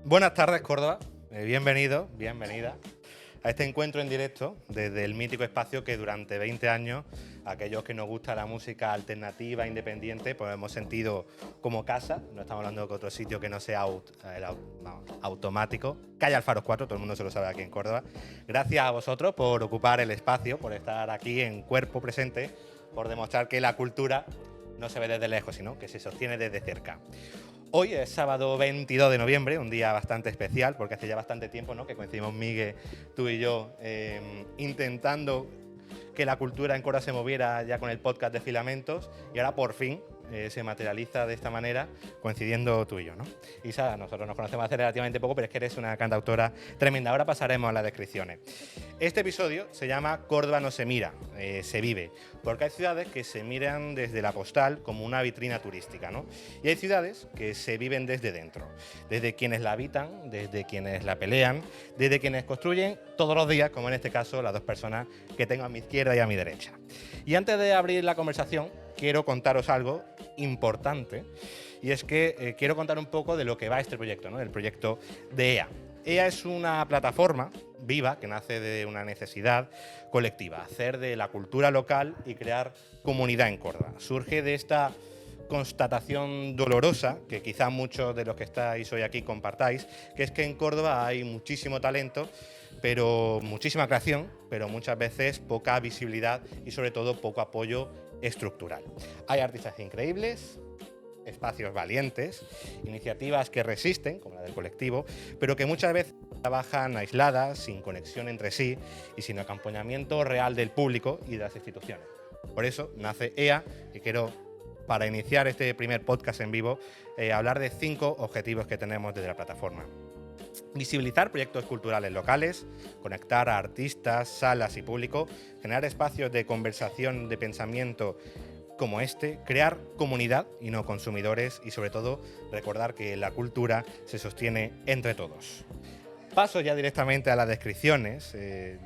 Buenas tardes, Córdoba. Bienvenido, bienvenida a este encuentro en directo desde el mítico espacio que durante 20 años aquellos que nos gusta la música alternativa, independiente, pues hemos sentido como casa. No estamos hablando de otro sitio que no sea automático. Calle Alfaros 4, todo el mundo se lo sabe aquí en Córdoba. Gracias a vosotros por ocupar el espacio, por estar aquí en cuerpo presente, por demostrar que la cultura no se ve desde lejos, sino que se sostiene desde cerca. Hoy es sábado 22 de noviembre, un día bastante especial, porque hace ya bastante tiempo, ¿no?, que coincidimos Miguel, tú y yo, intentando que la cultura en Córdoba se moviera ya con el podcast de Filamentos, y ahora por fin se materializa de esta manera, coincidiendo tú y yo, ¿no? Isa, nosotros nos conocemos hace relativamente poco, pero es que eres una cantautora tremenda. Ahora pasaremos a las descripciones. Este episodio se llama Córdoba no se mira, se vive, porque hay ciudades que se miran desde la postal como una vitrina turística, ¿no? Y hay ciudades que se viven desde dentro, desde quienes la habitan, desde quienes la pelean, desde quienes construyen todos los días, como en este caso las dos personas que tengo a mi izquierda y a mi derecha. Y antes de abrir la conversación, quiero contaros algo importante, y es que quiero contar un poco de lo que va este proyecto, ¿no?, el proyecto de EA. EA es una plataforma viva que nace de una necesidad colectiva, hacer de la cultura local y crear comunidad en Córdoba. Surge de esta constatación dolorosa, que quizá muchos de los que estáis hoy aquí compartáis, que es que en Córdoba hay muchísimo talento, pero muchísima creación, pero muchas veces poca visibilidad y sobre todo poco apoyo estructural. Hay artistas increíbles, espacios valientes, iniciativas que resisten, como la del colectivo, pero que muchas veces trabajan aisladas, sin conexión entre sí y sin acompañamiento real del público y de las instituciones. Por eso nace EA, y quiero, para iniciar este primer podcast en vivo, hablar de 5 objetivos que tenemos desde la plataforma. Visibilizar proyectos culturales locales, conectar a artistas, salas y público, generar espacios de conversación, de pensamiento como este, crear comunidad y no consumidores, y sobre todo recordar que la cultura se sostiene entre todos. Paso ya directamente a las descripciones,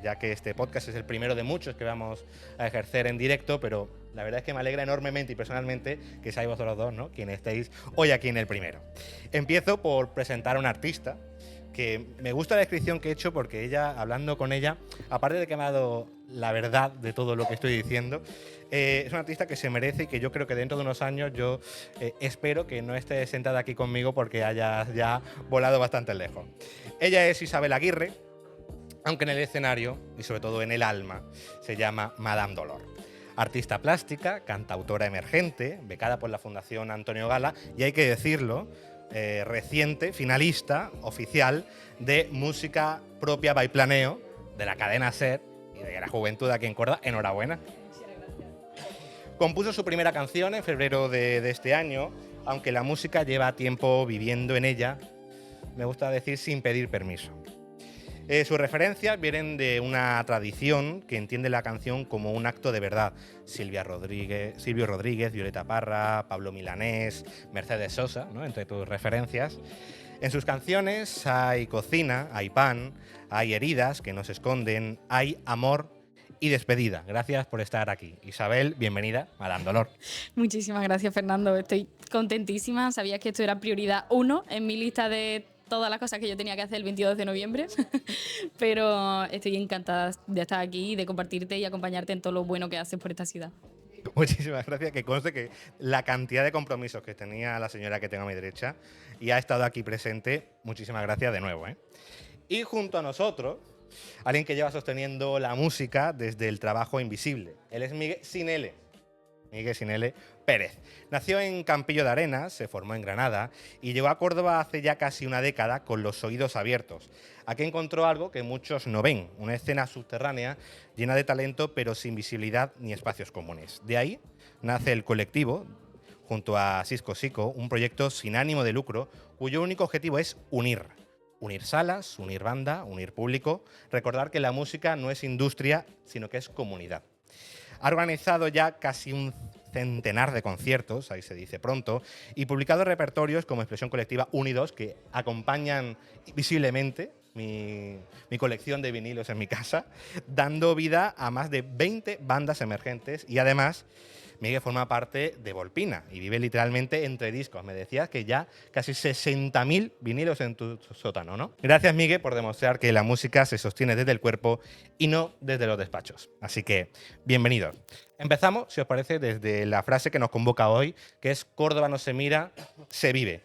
ya que este podcast es el primero de muchos que vamos a ejercer en directo, pero la verdad es que me alegra enormemente y personalmente que seáis vosotros dos, ¿no?, quienes estéis hoy aquí en el primero. Empiezo por presentar a una artista que me gusta la descripción que he hecho, porque ella, hablando con ella, aparte de que me ha dado la verdad de todo lo que estoy diciendo, es una artista que se merece y que yo creo que dentro de unos años yo espero que no esté sentada aquí conmigo porque haya ya volado bastante lejos. Ella es Isabel Aguirre, aunque en el escenario y sobre todo en el alma se llama Madame Dolor. Artista plástica, cantautora emergente, becada por la Fundación Antonio Gala y, hay que decirlo, reciente finalista oficial de música propia by Planeo, de la cadena SER y de la juventud aquí en Córdoba. Enhorabuena. Compuso su primera canción en febrero de este año, aunque la música lleva tiempo viviendo en ella, me gusta decir, sin pedir permiso. Sus referencias vienen de una tradición que entiende la canción como un acto de verdad. Silvio Rodríguez, Violeta Parra, Pablo Milanés, Mercedes Sosa, ¿no?, entre tus referencias. En sus canciones hay cocina, hay pan, hay heridas que no se esconden, hay amor y despedida. Gracias por estar aquí. Isabel, bienvenida a Madame Dolor. Muchísimas gracias, Fernando. Estoy contentísima. Sabías que esto era prioridad 1 en mi lista de todas las cosas que yo tenía que hacer el 22 de noviembre, pero estoy encantada de estar aquí y de compartirte y acompañarte en todo lo bueno que haces por esta ciudad. Muchísimas gracias. Que conste que la cantidad de compromisos que tenía la señora que tengo a mi derecha y ha estado aquí presente, muchísimas gracias de nuevo, ¿eh? Y junto a nosotros, alguien que lleva sosteniendo la música desde el trabajo invisible. Él es Miguel Sinele Pérez. Nació en Campillo de Arenas, se formó en Granada y llegó a Córdoba hace ya casi una década con los oídos abiertos. Aquí encontró algo que muchos no ven, una escena subterránea llena de talento pero sin visibilidad ni espacios comunes. De ahí nace el colectivo, junto a Cisco Sico, un proyecto sin ánimo de lucro cuyo único objetivo es unir salas, unir banda, unir público, recordar que la música no es industria, sino que es comunidad. Ha organizado ya casi un centenar de conciertos, ahí se dice pronto, y publicado repertorios como Expresión Colectiva 1 y 2, que acompañan visiblemente mi colección de vinilos en mi casa, dando vida a más de 20 bandas emergentes y además Miguel forma parte de Volpina y vive literalmente entre discos. Me decías que ya casi 60.000 vinilos en tu sótano, ¿no? Gracias, Miguel, por demostrar que la música se sostiene desde el cuerpo y no desde los despachos. Así que, bienvenidos. Empezamos, si os parece, desde la frase que nos convoca hoy, que es Córdoba no se mira, se vive.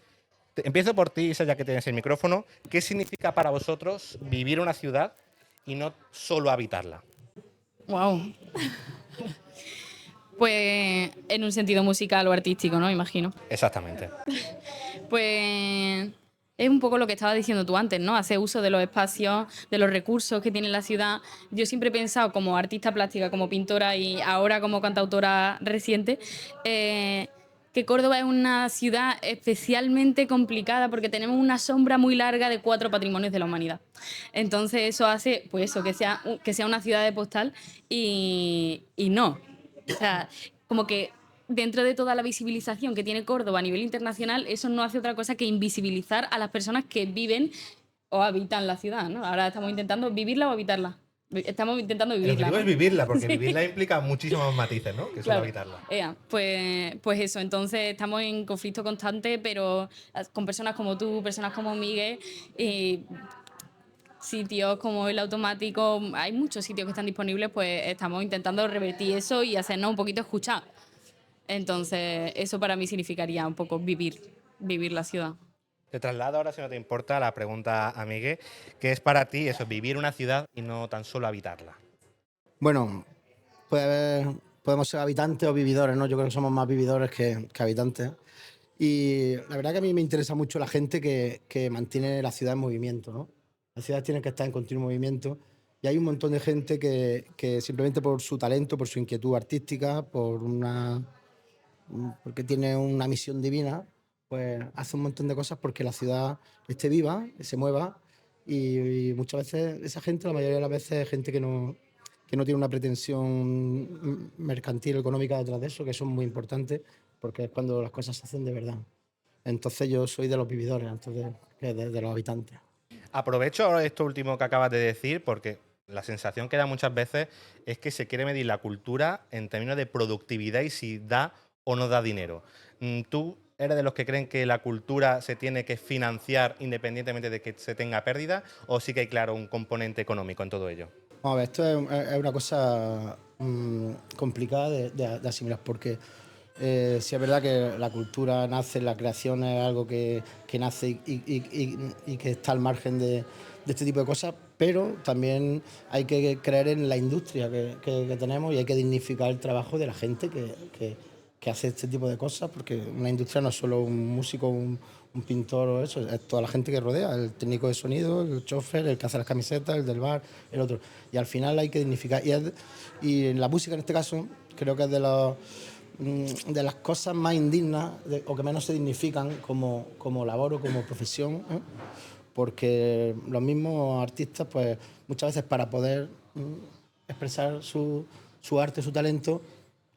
Empiezo por ti, Isa, ya que tienes el micrófono. ¿Qué significa para vosotros vivir una ciudad y no solo habitarla? Wow. Pues en un sentido musical o artístico, ¿no? Imagino. Exactamente. Pues es un poco lo que estabas diciendo tú antes, ¿no? Hacer uso de los espacios, de los recursos que tiene la ciudad. Yo siempre he pensado como artista plástica, como pintora y ahora como cantautora reciente, que Córdoba es una ciudad especialmente complicada porque tenemos una sombra muy larga de 4 patrimonios de la humanidad. Entonces eso hace, pues eso, que sea una ciudad de postal y no. O sea, como que dentro de toda la visibilización que tiene Córdoba a nivel internacional, eso no hace otra cosa que invisibilizar a las personas que viven o habitan la ciudad, ¿no? Ahora estamos intentando vivirla o habitarla. Estamos intentando vivirla. El objetivo es vivirla, porque vivirla implica muchísimos matices, ¿no? Que solo habitarla. Pues eso, entonces estamos en conflicto constante, pero con personas como tú, personas como Miguel, sitios como el automático, hay muchos sitios que están disponibles, pues estamos intentando revertir eso y hacernos un poquito escuchar. Entonces, eso para mí significaría un poco vivir la ciudad. Te traslado ahora, si no te importa, la pregunta a Miguel, ¿qué es para ti eso, vivir una ciudad y no tan solo habitarla? Bueno, podemos ser habitantes o vividores, ¿no? Yo creo que somos más vividores que habitantes. Y la verdad que a mí me interesa mucho la gente que mantiene la ciudad en movimiento, ¿no? Las ciudades tienen que estar en continuo movimiento y hay un montón de gente que simplemente por su talento, por su inquietud artística, porque tiene una misión divina, pues hace un montón de cosas porque la ciudad esté viva, se mueva y muchas veces esa gente, la mayoría de las veces, es gente que no tiene una pretensión mercantil, económica detrás de eso, que eso es muy importante porque es cuando las cosas se hacen de verdad. Entonces yo soy de los vividores antes de los habitantes. Aprovecho esto último que acabas de decir porque la sensación que da muchas veces es que se quiere medir la cultura en términos de productividad y si da o no da dinero. ¿Tú eres de los que creen que la cultura se tiene que financiar independientemente de que se tenga pérdida o sí que hay, claro, un componente económico en todo ello? Vamos a ver, esto es una cosa complicada de asimilar porque sí es verdad que la cultura nace, la creación es algo que nace y que está al margen de este tipo de cosas, pero también hay que creer en la industria que tenemos y hay que dignificar el trabajo de la gente que hace este tipo de cosas, porque una industria no es solo un músico, un pintor o eso, es toda la gente que rodea, el técnico de sonido, el chofer, el que hace las camisetas, el del bar, el otro. Y al final hay que dignificar. Y en la música, en este caso, creo que es de las cosas más indignas o que menos se dignifican como labor o como profesión, ¿eh? Porque los mismos artistas, pues muchas veces para poder expresar su arte, su talento,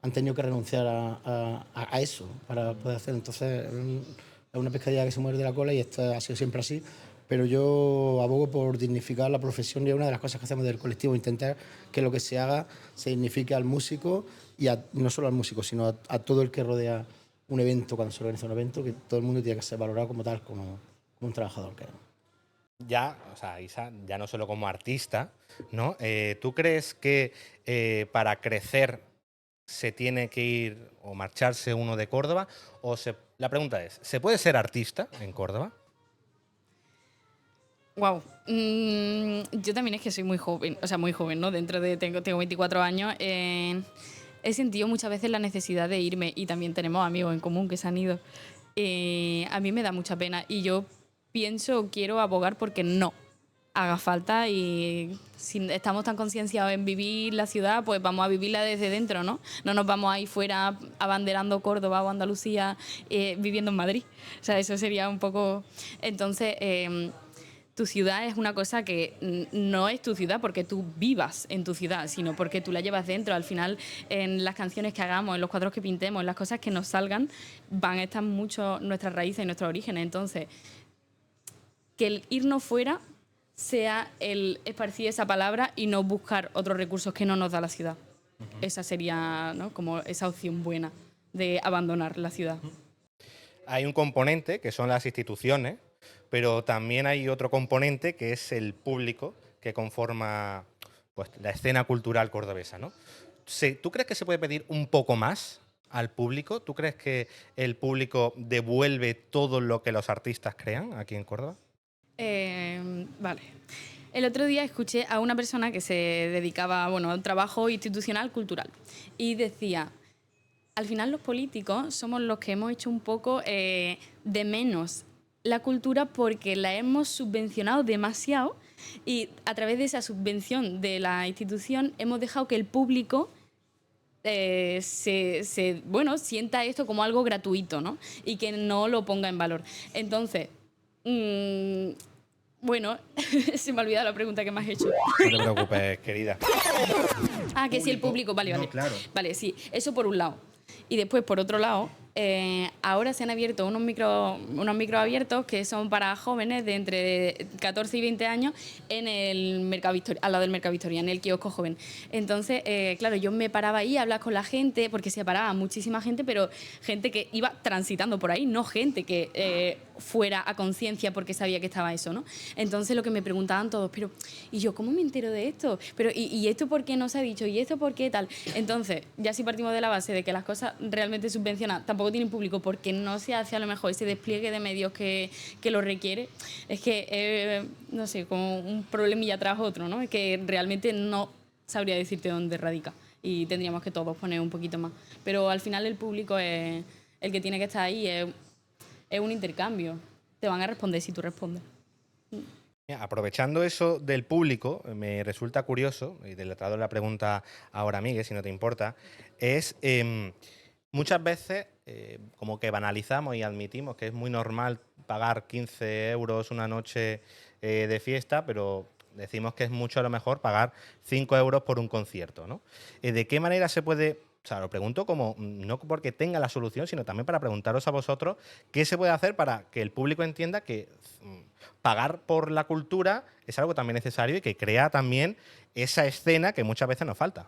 han tenido que renunciar a eso para poder hacer. Entonces es una pescadilla que se muerde la cola y esto ha sido siempre así. Pero yo abogo por dignificar la profesión y es una de las cosas que hacemos del colectivo, intentar que lo que se haga se dignifique al músico y no solo al músico, sino a todo el que rodea un evento, cuando se organiza un evento, que todo el mundo tiene que ser valorado como tal, como un trabajador que es. Ya, o sea, Isa, ya no solo como artista, ¿no? ¿Tú crees que para crecer se tiene que ir o marcharse uno de Córdoba? La pregunta es, ¿se puede ser artista en Córdoba? Wow. Yo también es que soy muy joven, o sea, muy joven, ¿no? Tengo 24 años. He sentido muchas veces la necesidad de irme y también tenemos amigos en común que se han ido. A mí me da mucha pena y yo quiero abogar porque no haga falta y si estamos tan concienciados en vivir la ciudad, pues vamos a vivirla desde dentro, ¿no? No nos vamos a ir fuera abanderando Córdoba o Andalucía viviendo en Madrid. O sea, eso sería un poco... Entonces, tu ciudad es una cosa que no es tu ciudad porque tú vivas en tu ciudad, sino porque tú la llevas dentro. Al final, en las canciones que hagamos, en los cuadros que pintemos, en las cosas que nos salgan, van a estar mucho nuestras raíces y nuestros orígenes. Entonces, que el irnos fuera sea el esparcir esa palabra y no buscar otros recursos que no nos da la ciudad. Esa sería, ¿no?, como esa opción buena de abandonar la ciudad. Hay un componente que son las instituciones, pero también hay otro componente que es el público que conforma pues, la escena cultural cordobesa, ¿no? ¿Tú crees que se puede pedir un poco más al público? ¿Tú crees que el público devuelve todo lo que los artistas crean aquí en Córdoba? Vale. El otro día escuché a una persona que se dedicaba, bueno, a un trabajo institucional cultural y decía: al final los políticos somos los que hemos hecho un poco de menos la cultura porque la hemos subvencionado demasiado y a través de esa subvención de la institución hemos dejado que el público sienta esto como algo gratuito, ¿no? Y que no lo ponga en valor. Entonces, bueno, se me ha olvidado la pregunta que me has hecho. No te preocupes, querida. Que si el público, vale. No, claro. Vale, sí, eso por un lado. Y después, por otro lado, ahora se han abierto unos micros abiertos que son para jóvenes de entre 14 y 20 años en el Mercado Victoria, al lado del Mercado Victoria, en el kiosco joven. Entonces, claro, yo me paraba ahí a hablar con la gente, porque se paraba muchísima gente, pero gente que iba transitando por ahí, no gente que fuera a conciencia porque sabía que estaba eso, ¿no? Entonces, lo que me preguntaban todos, pero ¿y yo cómo me entero de esto? Pero ¿y esto por qué no se ha dicho? ¿Y esto por qué tal? Entonces, ya si partimos de la base de que las cosas realmente subvencionadas tampoco tienen público porque no se hace a lo mejor ese despliegue de medios que lo requiere, es que, no sé, como un problemilla tras otro, ¿no? Es que realmente no sabría decirte dónde radica y tendríamos que todos poner un poquito más. Pero al final el público es el que tiene que estar ahí, es un intercambio. Te van a responder si tú respondes. Mira, aprovechando eso del público, me resulta curioso, y te le traigo la pregunta ahora, Miguel, si no te importa, es muchas veces como que banalizamos y admitimos que es muy normal pagar 15 euros una noche de fiesta, pero decimos que es mucho a lo mejor pagar 5 euros por un concierto, ¿no? ¿De qué manera se puede...? O sea, lo pregunto como no porque tenga la solución, sino también para preguntaros a vosotros qué se puede hacer para que el público entienda que pagar por la cultura es algo también necesario y que crea también esa escena que muchas veces nos falta.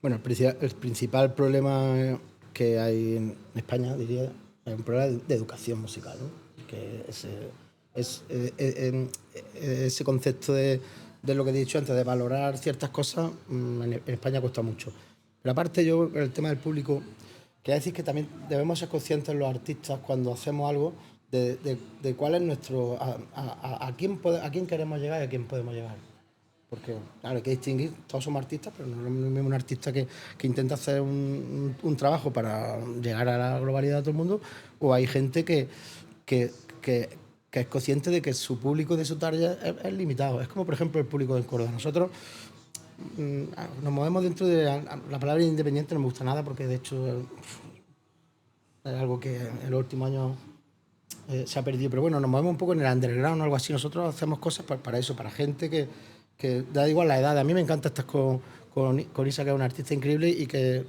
Bueno, el principal problema que hay en España, diría, es un problema de educación musical, ¿no? Que ese concepto de lo que he dicho antes, de valorar ciertas cosas, en España cuesta mucho. Pero aparte yo, el tema del público, quería decir que también debemos ser conscientes los artistas cuando hacemos algo de cuál es nuestro... a quién queremos llegar y a quién podemos llegar. Porque, claro, hay que distinguir, todos somos artistas, pero no es lo mismo un artista que intenta hacer un trabajo para llegar a la globalidad de todo el mundo, o hay gente que es consciente de que su público de su target es limitado. Es como, por ejemplo, el público de Córdoba. Nosotros nos movemos dentro de... La palabra independiente no me gusta nada porque, de hecho, es algo que en los últimos años se ha perdido. Pero bueno, nos movemos un poco en el underground o algo así. Nosotros hacemos cosas para eso, para gente que da igual la edad. A mí me encanta estar con Isa, que es una artista increíble y que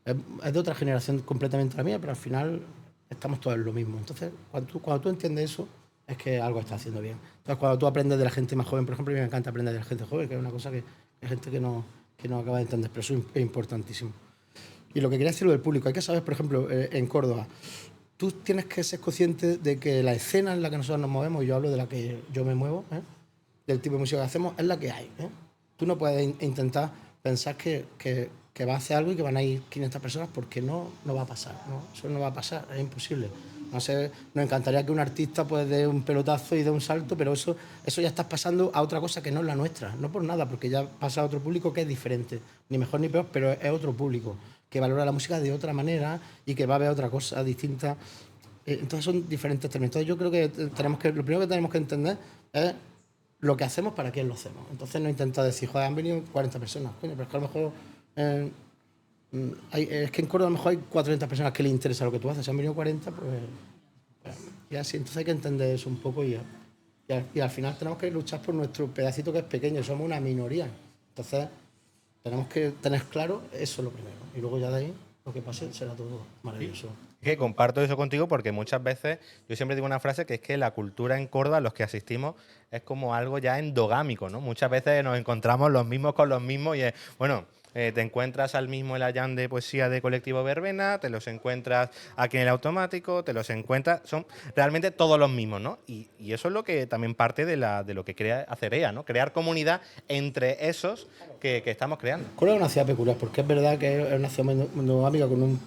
es de otra generación completamente la mía, pero al final estamos todos en lo mismo. Entonces, cuando tú entiendes eso, es que algo estás haciendo bien. Entonces, cuando tú aprendes de la gente más joven, por ejemplo, a mí me encanta aprender de la gente joven, que es una cosa que hay gente que no acaba de entender, pero eso es importantísimo. Y lo que quería decir lo del público, hay que saber, por ejemplo, en Córdoba, tú tienes que ser consciente de que la escena en la que nosotros nos movemos, y yo hablo de la que yo me muevo, del tipo de música que hacemos, es la que hay. Tú no puedes intentar pensar que va a hacer algo y que van a ir 500 personas porque no va a pasar. ¿No? Eso no va a pasar, es imposible. No sé, nos encantaría que un artista pues dé un pelotazo y dé un salto, pero eso ya estás pasando a otra cosa que no es la nuestra. No por nada, porque ya pasa a otro público que es diferente. Ni mejor ni peor, pero es otro público que valora la música de otra manera y que va a ver otra cosa distinta. Entonces son diferentes términos. Entonces yo creo que lo primero que tenemos que entender es lo que hacemos, para quién lo hacemos. Entonces no intenta decir, joder, han venido 40 personas. Coño, pero es que a lo mejor... es que en Córdoba a lo mejor hay 400 personas que les interesa lo que tú haces. Si han venido 40, pues... y así, entonces hay que entender eso un poco y al final tenemos que luchar por nuestro pedacito que es pequeño. Somos una minoría. Entonces tenemos que tener claro eso lo primero. Y luego ya de ahí lo que pase será todo maravilloso. Que comparto eso contigo porque muchas veces yo siempre digo una frase que es que la cultura en Córdoba, los que asistimos, es como algo ya endogámico, ¿no? Muchas veces nos encontramos los mismos con los mismos y es, bueno, te encuentras al mismo el Allán de poesía de Colectivo Verbena, te los encuentras aquí en el Automático, te los encuentras, son realmente todos los mismos, ¿no? Y eso es lo que también parte de lo que crea hacer EA, ¿no? Crear comunidad entre esos que estamos creando. Córdoba es una ciudad peculiar porque es verdad que es una ciudad monogámica con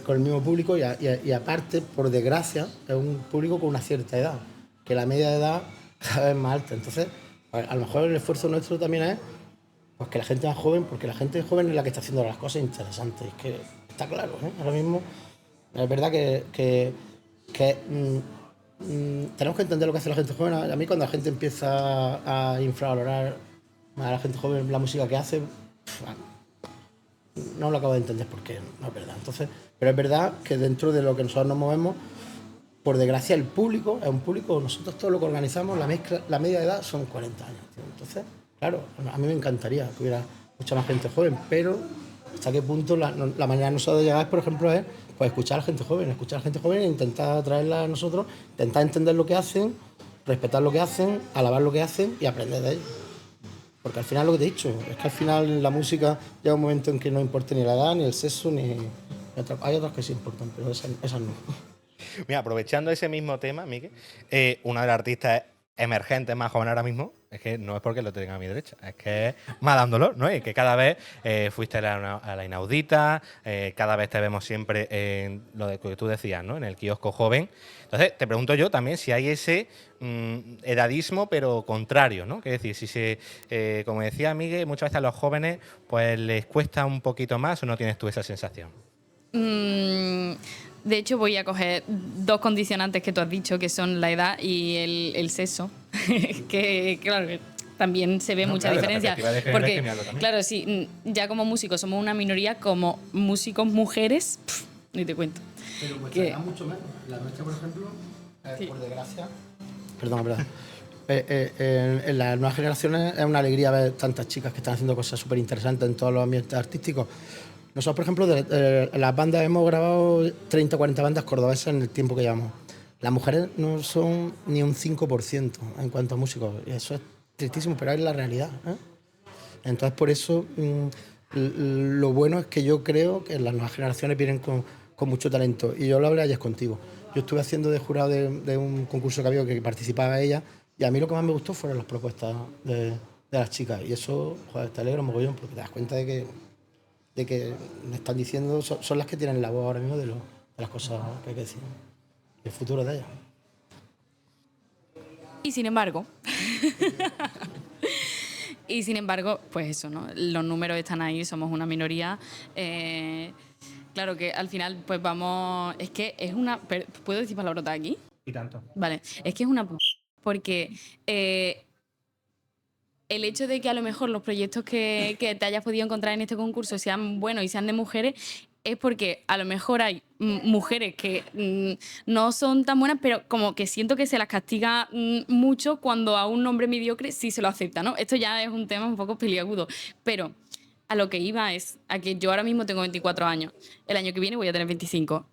el mismo público y aparte, por desgracia, es un público con una cierta edad, que la media de edad cada vez es más alta. Entonces, a lo mejor el esfuerzo nuestro también es pues que la gente más joven, porque la gente joven es la que está haciendo las cosas interesantes. Es que está claro, ¿eh? Ahora mismo es verdad que tenemos que entender lo que hace la gente joven. A mí cuando la gente empieza a infravalorar a la gente joven la música que hace, no lo acabo de entender porque no es verdad. Entonces, pero es verdad que dentro de lo que nosotros nos movemos, por desgracia el público es un público, nosotros todo lo que organizamos, la media de edad son 40 años. Tío. Entonces, claro, a mí me encantaría que hubiera mucha más gente joven, pero hasta qué punto la manera de nosotros de llegar, por ejemplo, es pues, escuchar a la gente joven e intentar traerla a nosotros, intentar entender lo que hacen, respetar lo que hacen, alabar lo que hacen y aprender de ellos. Porque al final lo que te he dicho, es que al final la música llega un momento en que no importa ni la edad, ni el sexo, ni... Hay otras que sí importan, pero esas no. Mira, aprovechando ese mismo tema, Miguel, una de las artistas emergentes más jóvenes ahora mismo, es que no es porque lo tenga a mi derecha, es que es Madame Dolor, ¿no? Y que cada vez fuiste a la Inaudita, cada vez te vemos siempre en lo que tú decías, ¿no? En el kiosco joven. Entonces, te pregunto yo también si hay ese edadismo, pero contrario, ¿no? Que es decir, si como decía Miguel, muchas veces a los jóvenes pues les cuesta un poquito más o no tienes tú esa sensación. De hecho, voy a coger dos condicionantes que tú has dicho, que son la edad y el sexo. que claro, que también se ve mucha diferencia. Porque, claro, sí, ya como músicos somos una minoría, como músicos mujeres, ni te cuento. Pero vuestra edad mucho menos. La nuestra, por ejemplo, sí. Por desgracia... Perdón. En las nuevas generaciones es una alegría ver tantas chicas que están haciendo cosas súper interesantes en todos los ambientes artísticos. Nosotros, por ejemplo, de las bandas hemos grabado 30 o 40 bandas cordobesas en el tiempo que llevamos. Las mujeres no son ni un 5% en cuanto a músicos. Y eso es tristísimo, pero es la realidad, ¿eh? Entonces, por eso, lo bueno es que yo creo que las nuevas generaciones vienen con mucho talento. Y yo lo hablé ayer contigo. Yo estuve haciendo de jurado de un concurso que había que participaba ella, y a mí lo que más me gustó fueron las propuestas de las chicas. Y eso, joder, te alegro mogollón, porque te das cuenta de que me están diciendo, son las que tienen la voz ahora mismo de las cosas que hay que decir, el futuro de ellas. Y sin embargo, pues eso, ¿no? Los números están ahí, somos una minoría. Claro que al final, pues vamos. Es que es una. ¿Puedo decir palabrota aquí? Y tanto. Vale, es que es una. Porque el hecho de que a lo mejor los proyectos que te hayas podido encontrar en este concurso sean buenos y sean de mujeres es porque a lo mejor hay mujeres que no son tan buenas, pero como que siento que se las castiga mucho cuando a un hombre mediocre sí se lo acepta, ¿no? Esto ya es un tema un poco peliagudo, pero a lo que iba es a que yo ahora mismo tengo 24 años, el año que viene voy a tener 25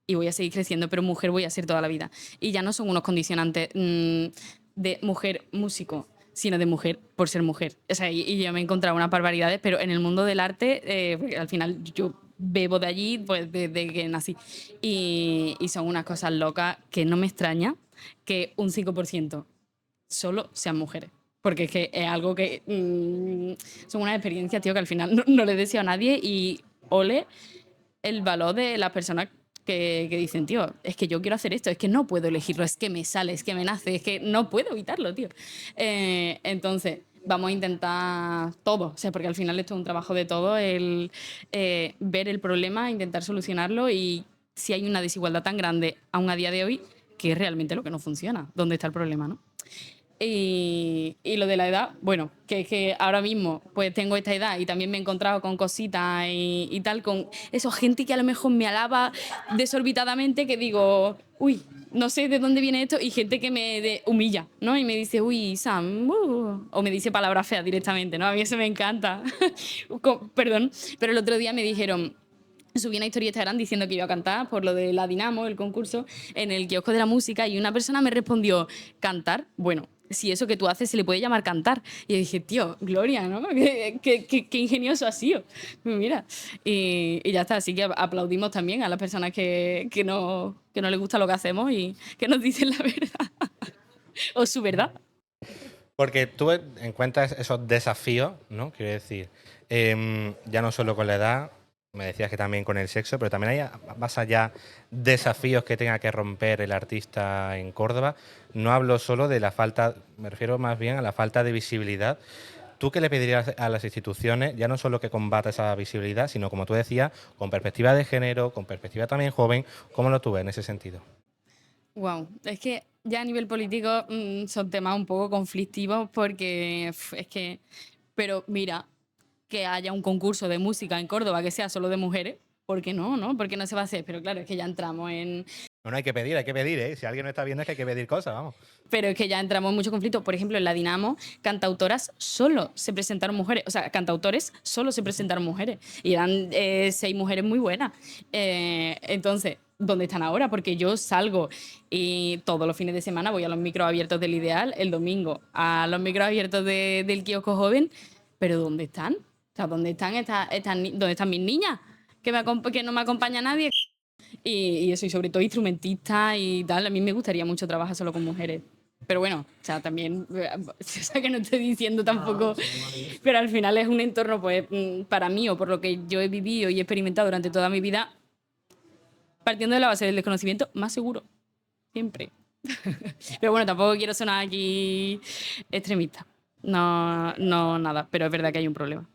y voy a seguir creciendo, pero mujer voy a ser toda la vida. Y ya no son unos condicionantes de mujer músico, sino de mujer por ser mujer. O sea, y yo me he encontrado unas barbaridades, pero en el mundo del arte, porque al final yo bebo de allí pues, desde que nací. Y son unas cosas locas que no me extraña que un 5% solo sean mujeres. Porque es que es algo que son unas experiencias, tío, que al final no le deseo a nadie y ole el valor de las personas que dicen, tío, es que yo quiero hacer esto, es que no puedo elegirlo, es que me sale, es que me nace, es que no puedo evitarlo, tío. Entonces, vamos a intentar todo, o sea, porque al final esto es un trabajo de todo, el ver el problema, intentar solucionarlo y si hay una desigualdad tan grande aún a día de hoy, que es realmente lo que no funciona, ¿dónde está el problema, no? Y lo de la edad, bueno, que es que ahora mismo pues tengo esta edad y también me he encontrado con cositas y tal, con eso, gente que a lo mejor me alaba desorbitadamente, que digo, uy, no sé de dónde viene esto, y gente que me humilla, ¿no? Y me dice, uy, Sam, o me dice palabras feas directamente, ¿no? A mí eso me encanta. Perdón, pero el otro día me dijeron, subí una historia a Instagram diciendo que iba a cantar por lo de la Dinamo, el concurso, en el kiosco de la música, y una persona me respondió, ¿cantar? Bueno, si eso que tú haces se le puede llamar cantar. Y yo dije, tío, Gloria, ¿no? Qué ingenioso ha sido. Pues mira, y ya está. Así que aplaudimos también a las personas que no les gusta lo que hacemos y que nos dicen la verdad. O su verdad. Porque tú encuentras esos desafíos, ¿no? Quiero decir, ya no solo con la edad, me decías que también con el sexo, pero también hay más allá desafíos que tenga que romper el artista en Córdoba. No hablo solo de la falta, me refiero más bien a la falta de visibilidad. ¿Tú qué le pedirías a las instituciones, ya no solo que combata esa visibilidad, sino como tú decías, con perspectiva de género, con perspectiva también joven? ¿Cómo lo tú ves en ese sentido? Wow, es que ya a nivel político son temas un poco conflictivos porque es que, pero mira, que haya un concurso de música en Córdoba que sea solo de mujeres, ¿por qué no, no? ¿Por qué no se va a hacer? Pero claro, es que ya entramos en, No, no hay que pedir, ¿eh? Si alguien no está viendo es que hay que pedir cosas, vamos. pero es que ya entramos en mucho conflicto. Por ejemplo, en la Dinamo, cantautoras solo se presentaron mujeres. O sea, cantautores solo se presentaron mujeres. Y eran 6 mujeres muy buenas. Entonces, ¿dónde están ahora? Porque yo salgo y todos los fines de semana voy a los micros abiertos del Ideal, el domingo a los micros abiertos del kiosco joven. Pero ¿dónde están? O sea, ¿dónde están, dónde están mis niñas? Que no me acompaña nadie. Y eso, y sobre todo instrumentistas y tal. A mí me gustaría mucho trabajar solo con mujeres. Pero bueno, o sea, también, o sea, que no estoy diciendo tampoco, pero al final es un entorno, pues, para mí o por lo que yo he vivido y he experimentado durante toda mi vida, partiendo de la base del desconocimiento, más seguro, siempre. Pero bueno, tampoco quiero sonar aquí extremista. No, no, nada, pero es verdad que hay un problema.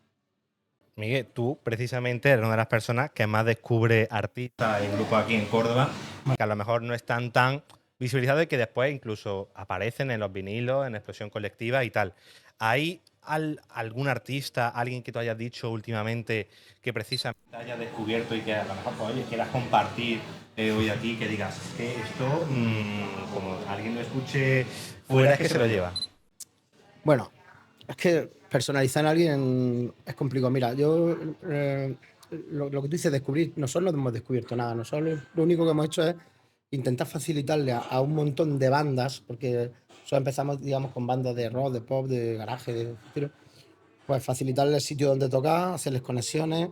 Miguel, tú precisamente eres una de las personas que más descubre artistas y grupos aquí en Córdoba, que a lo mejor no están tan visibilizados y que después incluso aparecen en los vinilos, en expresión colectiva y tal. ¿Hay algún artista, alguien que tú hayas dicho últimamente que precisamente hayas descubierto y que a lo mejor pues, oye, quieras compartir hoy aquí, que digas que esto, como alguien lo escuche fuera, es que se lo lleva? Bueno, es que personalizar a alguien es complicado. Mira, yo lo que tú dices, descubrir, nosotros no hemos descubierto nada. Nosotros lo único que hemos hecho es intentar facilitarle a un montón de bandas, porque nosotros empezamos, digamos, con bandas de rock, de pop, de garaje, pues facilitarles el sitio donde tocar, hacerles conexiones,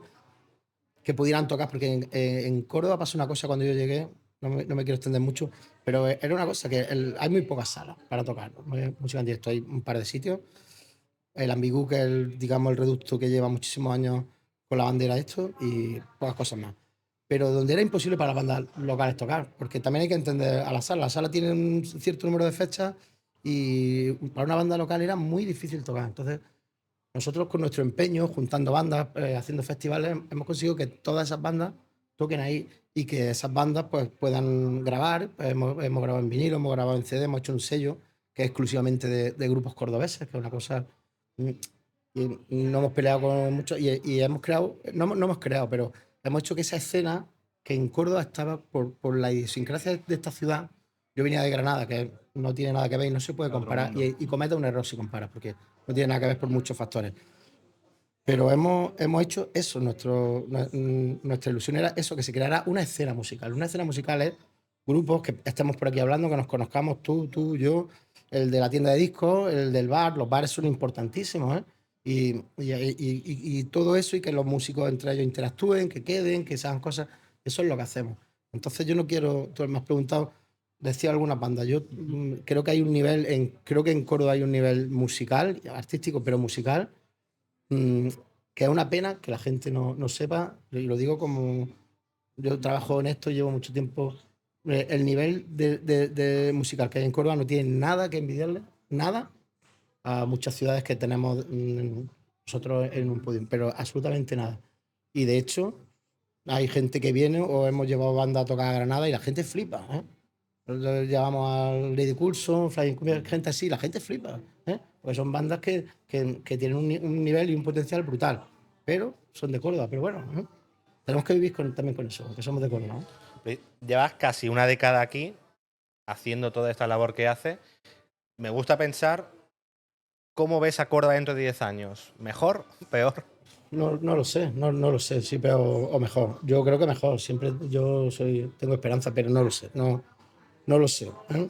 que pudieran tocar, porque en Córdoba pasó una cosa cuando yo llegué, no me quiero extender mucho, pero era una cosa que hay muy pocas salas para tocar, ¿no? Música en directo, hay un par de sitios. El Ambigú, que es digamos, el reducto que lleva muchísimos años con la bandera esto, y pocas cosas más. Pero donde era imposible para las bandas locales tocar, porque también hay que entender a la sala. La sala tiene un cierto número de fechas y para una banda local era muy difícil tocar. Entonces, nosotros con nuestro empeño, juntando bandas, haciendo festivales, hemos conseguido que todas esas bandas toquen ahí y que esas bandas pues, puedan grabar. Hemos grabado en vinilo, hemos grabado en CD, hemos hecho un sello que es exclusivamente de grupos cordobeses, que es una cosa. mm, y no hemos peleado con muchos y hemos creado, no hemos creado, pero hemos hecho que esa escena que en Córdoba estaba por la idiosincrasia de esta ciudad. Yo venía de Granada, que no tiene nada que ver y no se puede comparar, y comete un error si comparas, porque no tiene nada que ver por muchos factores. Pero hemos hecho eso, nuestra ilusión era eso, que se creara una escena musical. Una escena musical es grupos que estemos por aquí hablando, que nos conozcamos tú, yo, el de la tienda de discos, el del bar. Los bares son importantísimos, ¿eh? Y todo eso, y que los músicos entre ellos interactúen, que queden, que se hagan cosas, eso es lo que hacemos. Entonces yo no quiero, tú me has preguntado, decía algunas bandas, yo creo que hay un nivel, creo que en Córdoba hay un nivel musical, artístico, pero musical, mm, que es una pena que la gente no sepa, y lo digo como yo trabajo en esto, llevo mucho tiempo. El nivel de musical que hay en Córdoba no tiene nada que envidiarle, nada, a muchas ciudades que tenemos nosotros en un podio, pero absolutamente nada. Y de hecho, hay gente que viene o hemos llevado banda a tocar a Granada y la gente flipa, ¿eh? Nosotros llevamos al Lady Coulson, Flying Cumbia, gente así, la gente flipa, ¿eh? Porque son bandas que tienen un nivel y un potencial brutal, pero son de Córdoba. Pero bueno, ¿eh? Tenemos que vivir también con eso, porque somos de Córdoba, ¿eh? Llevas casi una década aquí haciendo toda esta labor que haces. Me gusta pensar cómo ves a Córdoba dentro de 10 años. ¿Mejor? ¿Peor? No lo sé, no lo sé, sí, pero o mejor. Yo creo que mejor. Siempre tengo esperanza, pero no lo sé, no lo sé. ¿Eh?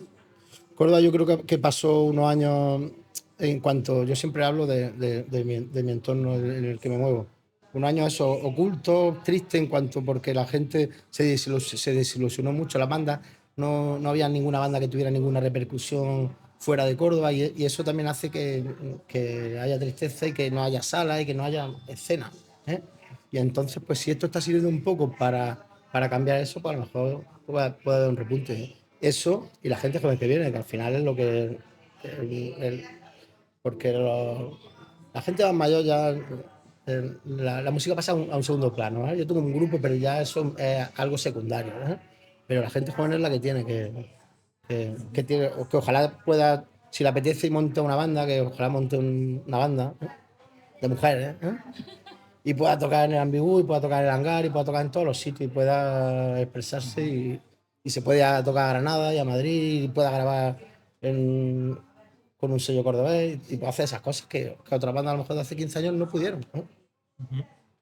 Córdoba yo creo que pasó unos años en cuanto, yo siempre hablo de mi entorno en el que me muevo. Unos años eso, ocultos, tristes en cuanto porque la gente se desilusionó mucho la banda, no había ninguna banda que tuviera ninguna repercusión fuera de Córdoba y eso también hace que haya tristeza y que no haya salas y que no haya escena. ¿Eh? Y entonces, pues si esto está sirviendo un poco para cambiar eso, pues a lo mejor puede haber un repunte. ¿Eh? Eso y la gente joven que viene, que al final es lo que. el- porque la gente más mayor ya. La música pasa a un segundo plano. ¿Eh? Yo tengo un grupo, pero ya eso es algo secundario. ¿Eh? Pero la gente joven es la que tiene que tiene, que ojalá pueda, si le apetece y monte una banda, que ojalá monte una banda, ¿eh? De mujeres. ¿Eh? Y pueda tocar en el Ambigú, y pueda tocar en el Hangar, y pueda tocar en todos los sitios, y pueda expresarse, y se pueda tocar a Granada y a Madrid, y pueda grabar con un sello cordobés, y pueda hacer esas cosas que otras bandas a lo mejor de hace 15 años no pudieron. ¿No?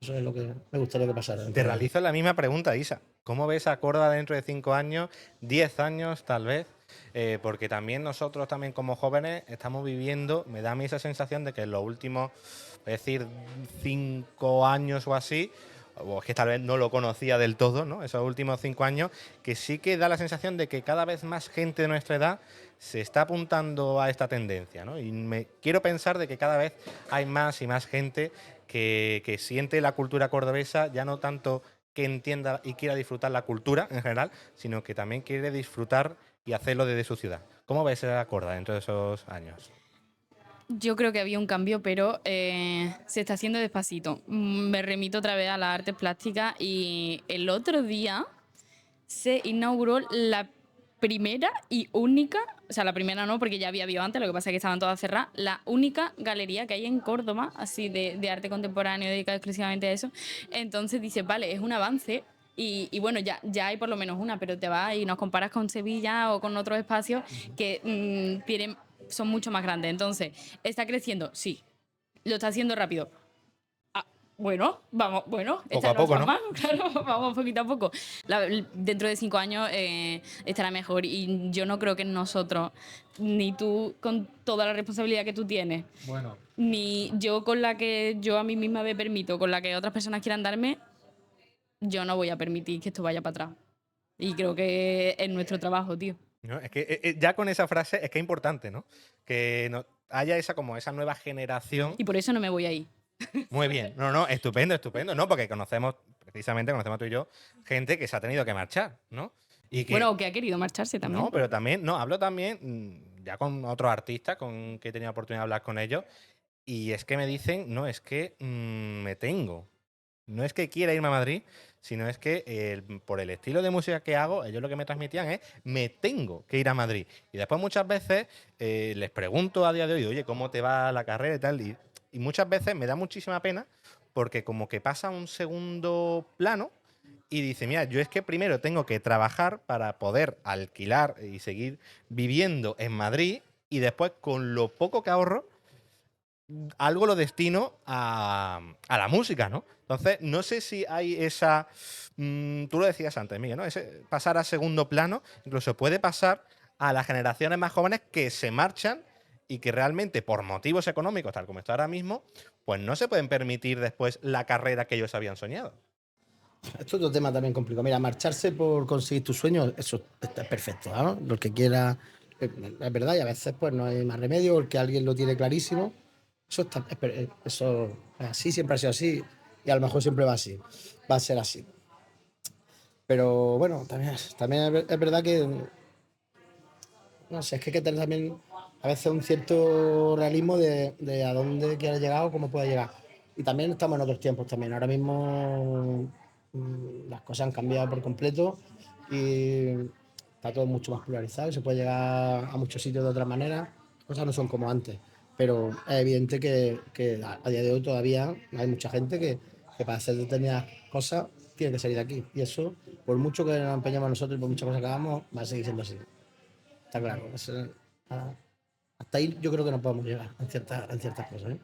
Eso es lo que me gustaría que pasara Te dentro de. realizo la misma pregunta, Isa. ¿Cómo ves a Córdoba dentro de 5 años, 10 años tal vez? Porque también nosotros, también como jóvenes, estamos viviendo, me da a mí esa sensación de que en los últimos, es decir, 5 años o así, o es que tal vez no lo conocía del todo, ¿no? Esos últimos 5 años, que sí que da la sensación de que cada vez más gente de nuestra edad se está apuntando a esta tendencia, ¿no? Y me quiero pensar de que cada vez hay más y más gente que siente la cultura cordobesa, ya no tanto que entienda y quiera disfrutar la cultura en general, sino que también quiere disfrutar y hacerlo desde su ciudad. ¿Cómo ves a Corda dentro de esos años? Yo creo que había un cambio, pero se está haciendo despacito. Me remito otra vez a las artes plásticas y el otro día se inauguró la primera y única, o sea, la primera no, porque ya había habido antes, lo que pasa es que estaban todas cerradas, la única galería que hay en Córdoba, así de arte contemporáneo dedicada exclusivamente a eso. Entonces dices, vale, es un avance. Y bueno, ya hay por lo menos una, pero te vas y nos comparas con Sevilla o con otros espacios que son mucho más grandes. Entonces, ¿está creciendo? Sí. ¿Lo está haciendo rápido? Bueno, vamos, bueno, Poco está a en poco, nuestras ¿no? manos, claro, vamos poquito a poco. Dentro de 5 años estará mejor y yo no creo que nosotros, ni tú con toda la responsabilidad que tú tienes, Bueno, ni yo con la que yo a mí misma me permito, con la que otras personas quieran darme, yo no voy a permitir que esto vaya para atrás. Y creo que es nuestro trabajo, tío. ¿no? Es que ya con esa frase es que es importante, ¿no? Que haya esa como esa nueva generación. Y por eso no me voy ahí. Muy bien, no, estupendo, estupendo, ¿no? Porque precisamente conocemos tú y yo, gente que se ha tenido que marchar, ¿no? Y Bueno, o que que ha querido marcharse también. no, pero también, no, hablo también ya con otros artistas con que he tenido oportunidad de hablar con ellos, y es que me dicen, no, es que me tengo. No es que quiera irme a Madrid, sino es que por el estilo de música que hago, ellos lo que me transmitían es, me tengo que ir a Madrid. Y después muchas veces les pregunto a día de hoy, oye, ¿cómo te va la carrera y tal? Y muchas veces me da muchísima pena porque como que pasa a un segundo plano y dice, mira, yo es que primero tengo que trabajar para poder alquilar y seguir viviendo en Madrid y después con lo poco que ahorro, algo lo destino a la música, ¿no? Entonces, no sé si hay esa... tú lo decías antes, Miguel, ¿no? Ese pasar a segundo plano, incluso puede pasar a las generaciones más jóvenes que se marchan y que realmente por motivos económicos, tal como está ahora mismo, pues no se pueden permitir después la carrera que ellos habían soñado. Esto es otro tema también complicado. Mira, marcharse por conseguir tus sueños, eso está perfecto, ¿no? Lo que quiera, es verdad, y a veces pues no hay más remedio, porque alguien lo tiene clarísimo. Eso es así, siempre ha sido así, y a lo mejor siempre va así, va a ser así. Pero bueno, también es verdad que, no sé, es que hay que tener también a veces un cierto realismo de a dónde quiere llegar o cómo puede llegar. Y también estamos en otros tiempos también. Ahora mismo las cosas han cambiado por completo y está todo mucho más polarizado y se puede llegar a muchos sitios de otra manera. Las cosas no son como antes, pero es evidente que a día de hoy todavía hay mucha gente que para hacer determinadas cosas tiene que salir de aquí. Y eso, por mucho que nos empeñemos nosotros y por muchas cosas que hagamos, va a seguir siendo así. Está claro. Hasta ahí yo creo que no podemos llegar en ciertas cosas. ¿Eh?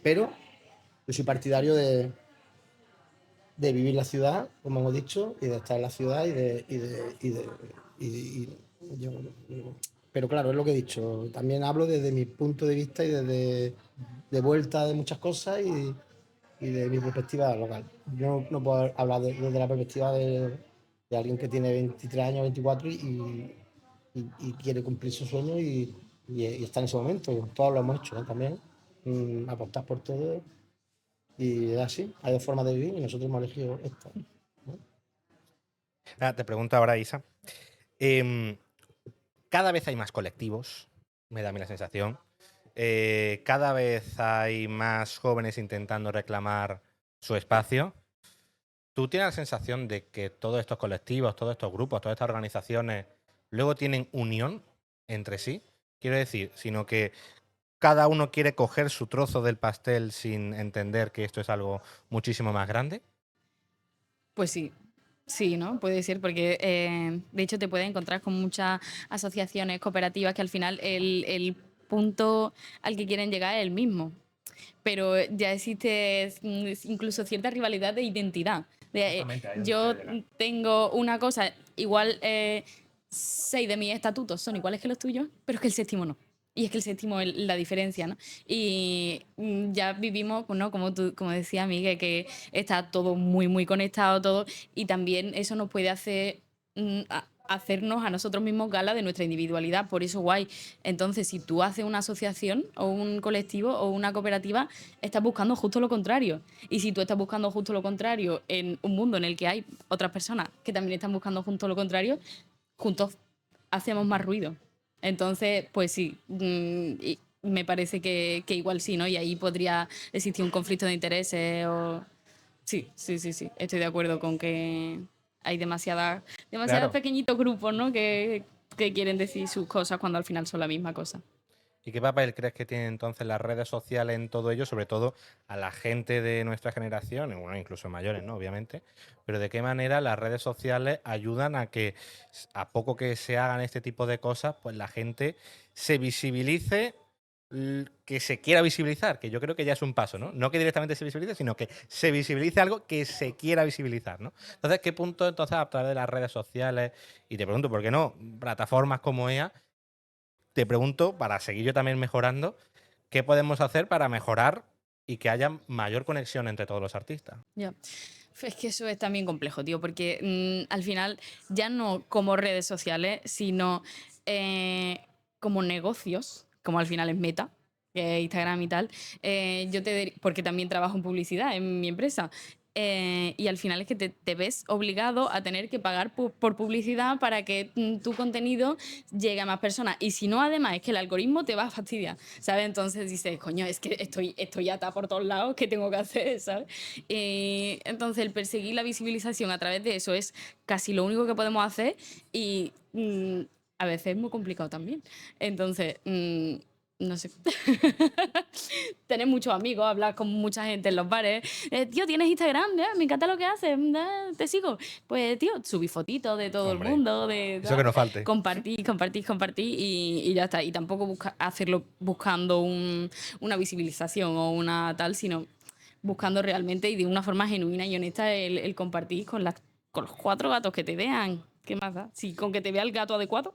Pero Yo soy partidario de vivir la ciudad, como hemos dicho, y de estar en la ciudad pero claro, es lo que he dicho. También hablo desde mi punto de vista y desde de vuelta de muchas cosas y de mi perspectiva local. Yo no puedo hablar desde la perspectiva de alguien que tiene 23 años, 24 y quiere cumplir su sueño y está en ese momento. Todos lo hemos hecho, ¿no? También apostar por todo y es así. Hay dos formas de vivir y nosotros hemos elegido esta, ¿no? Te pregunto ahora, Isa. em, Cada vez hay más colectivos, me da a mí la sensación. Cada vez hay más jóvenes intentando reclamar su espacio. ¿Tú tienes la sensación de que todos estos colectivos, todos estos grupos, todas estas organizaciones luego tienen unión entre sí? Quiero decir, sino que cada uno quiere coger su trozo del pastel sin entender que esto es algo muchísimo más grande. Pues sí. Sí, ¿no? Puede ser, porque de hecho te puedes encontrar con muchas asociaciones cooperativas que al final el punto al que quieren llegar es el mismo. Pero ya existe incluso cierta rivalidad de identidad. Exactamente, ahí es donde Yo quiero llegar. tengo una cosa, igual 6 de mis estatutos son iguales que los tuyos, pero es que el séptimo no. Y es que el séptimo es la diferencia, ¿no? Y ya vivimos, ¿no? Como decía Miguel, que está todo muy, muy conectado todo, y también eso nos puede hacer hacernos a nosotros mismos gala de nuestra individualidad. Por eso, guay. Entonces, si tú haces una asociación o un colectivo o una cooperativa, estás buscando justo lo contrario. Y si tú estás buscando justo lo contrario en un mundo en el que hay otras personas que también están buscando justo lo contrario, juntos hacemos más ruido. Entonces, pues sí, y me parece que igual sí, ¿no? Y ahí podría existir un conflicto de intereses o... Sí, sí, sí, sí. Estoy de acuerdo con que hay demasiadas Claro. pequeñitos grupos, ¿no? Que quieren decir sus cosas cuando al final son la misma cosa. ¿Y qué papel crees que tienen entonces las redes sociales en todo ello, sobre todo a la gente de nuestra generación, y bueno, incluso mayores, ¿no? Obviamente, pero de qué manera las redes sociales ayudan a que, a poco que se hagan este tipo de cosas, pues la gente se visibilice, que se quiera visibilizar, que yo creo que ya es un paso, ¿no? No que directamente se visibilice, sino que se visibilice algo que se quiera visibilizar, ¿no? Entonces, ¿qué punto entonces a través de las redes sociales, y te pregunto, ¿por qué no? Plataformas como EA, te pregunto, para seguir yo también mejorando, ¿qué podemos hacer para mejorar y que haya mayor conexión entre todos los artistas? Ya. Es que eso es también complejo, tío, porque al final ya no como redes sociales, sino como negocios, como al final es Meta, que es Instagram y tal. Porque también trabajo en publicidad en mi empresa. Y al final es que te ves obligado a tener que pagar por publicidad para que tu contenido llegue a más personas. Y si no, además, es que el algoritmo te va a fastidiar, ¿sabes? Entonces dices, coño, es que estoy atada por todos lados, ¿qué tengo que hacer, ¿sabes? Entonces, el perseguir la visibilización a través de eso es casi lo único que podemos hacer y a veces es muy complicado también. Entonces, no sé. Tener muchos amigos, hablar con mucha gente en los bares. Tío, ¿tienes Instagram? Me encanta lo que haces, te sigo. Pues, tío, subí fotitos de todo el Hombre, mundo, eso que no falte. compartir y ya está. Y tampoco hacerlo buscando una visibilización o una tal, sino buscando realmente y de una forma genuina y honesta el compartir con los 4 gatos que te vean. ¿Qué más da? Sí, con que te vea el gato adecuado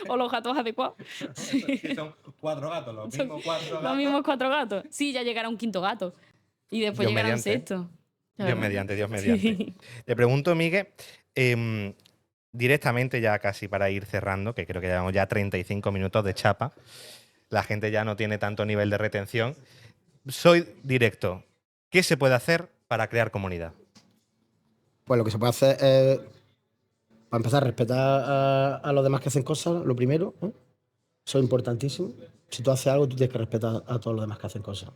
o los gatos adecuados. Sí. Sí, son 4 gatos, los Son mismos 4 los gatos. mismos 4 gatos. Sí, ya llegará un quinto gato. Y después Dios llegará un mediante, sexto. Dios Claro. mediante, Dios mediante. Sí. Te pregunto, Miguel, em, directamente ya casi para ir cerrando, que creo que llevamos ya 35 minutos de chapa, la gente ya no tiene tanto nivel de retención. Soy directo. ¿Qué se puede hacer para crear comunidad? Pues lo que se puede hacer es, para empezar, respetar a los demás que hacen cosas, lo primero, ¿no? Eso es importantísimo. Si tú haces algo, tú tienes que respetar a todos los demás que hacen cosas.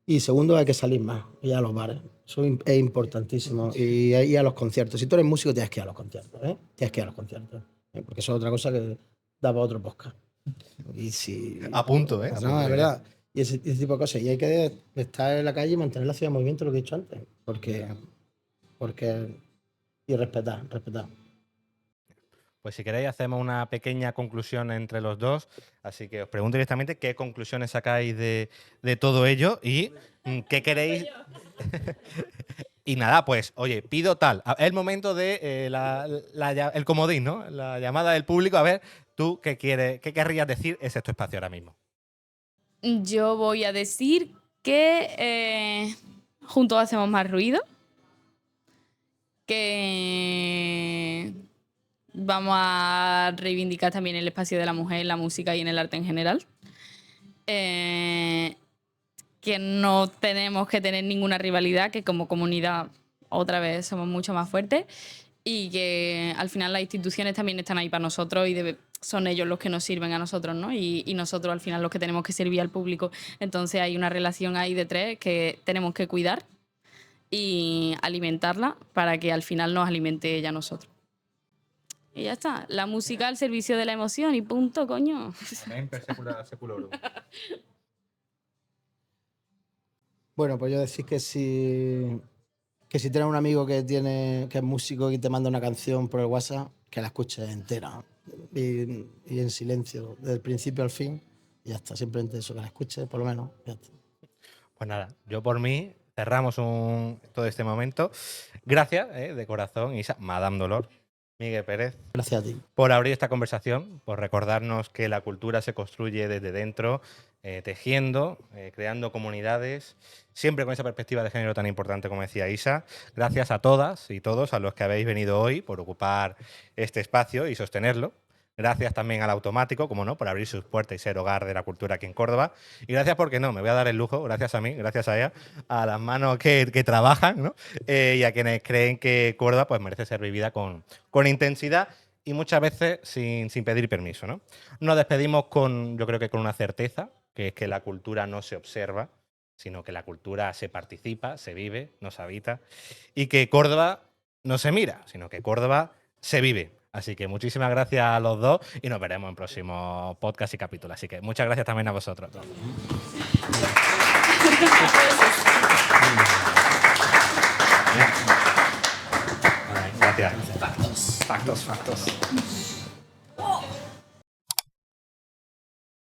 Y segundo, hay que salir más, ir a los bares. Eso es importantísimo. Y ir a los conciertos. Si tú eres músico, tienes que ir a los conciertos, ¿eh? Tienes que ir a los conciertos. Porque eso es otra cosa que da para otro podcast. Y si... A punto, ¿eh? A No, punto es de idea. verdad. Y ese tipo de cosas. Y hay que estar en la calle y mantener la ciudad en movimiento, lo que he dicho antes. Porque y respetar. pues si queréis hacemos una pequeña conclusión entre los dos. Así que os pregunto directamente qué conclusiones sacáis de todo ello y qué queréis. Y nada, pues, oye, pido tal. Es el momento de el comodín, ¿no? La llamada del público. A ver, tú qué querrías decir. Ese es tu espacio ahora mismo. Yo voy a decir que juntos hacemos más ruido, que vamos a reivindicar también el espacio de la mujer en la música y en el arte en general, que no tenemos que tener ninguna rivalidad, que como comunidad otra vez somos mucho más fuertes y que al final las instituciones también están ahí para nosotros y son ellos los que nos sirven a nosotros, ¿no? Y nosotros al final los que tenemos que servir al público. Entonces hay una relación ahí de tres que tenemos que cuidar y alimentarla para que al final nos alimente ella a nosotros. Y ya está, la música al servicio de la emoción y punto, coño. Amén, per secula seculorum. Bueno, pues yo decir que si tienes un amigo que es músico y te manda una canción por el WhatsApp, que la escuches entera y en silencio, desde el principio al fin, y ya está. Simplemente eso, que la escuches, por lo menos, ya está. Pues nada, yo por mí cerramos todo este momento. Gracias, de corazón, Isa, Madame Dolor, Miguel Pérez. Gracias a ti. Por abrir esta conversación, por recordarnos que la cultura se construye desde dentro, tejiendo, creando comunidades, siempre con esa perspectiva de género tan importante como decía Isa. Gracias a todas y todos a los que habéis venido hoy por ocupar este espacio y sostenerlo. Gracias también al Automático, como no, por abrir sus puertas y ser hogar de la cultura aquí en Córdoba. Y gracias porque no, me voy a dar el lujo, gracias a mí, gracias a ella, a las manos que trabajan, ¿no? Y a quienes creen que Córdoba pues, merece ser vivida con intensidad y muchas veces sin pedir permiso, ¿no? Nos despedimos yo creo que con una certeza, que es que la cultura no se observa, sino que la cultura se participa, se vive, nos habita, y que Córdoba no se mira, sino que Córdoba se vive. Así que muchísimas gracias a los dos y nos veremos en próximos podcasts y capítulos. Así que muchas gracias también a vosotros. Gracias. Factos.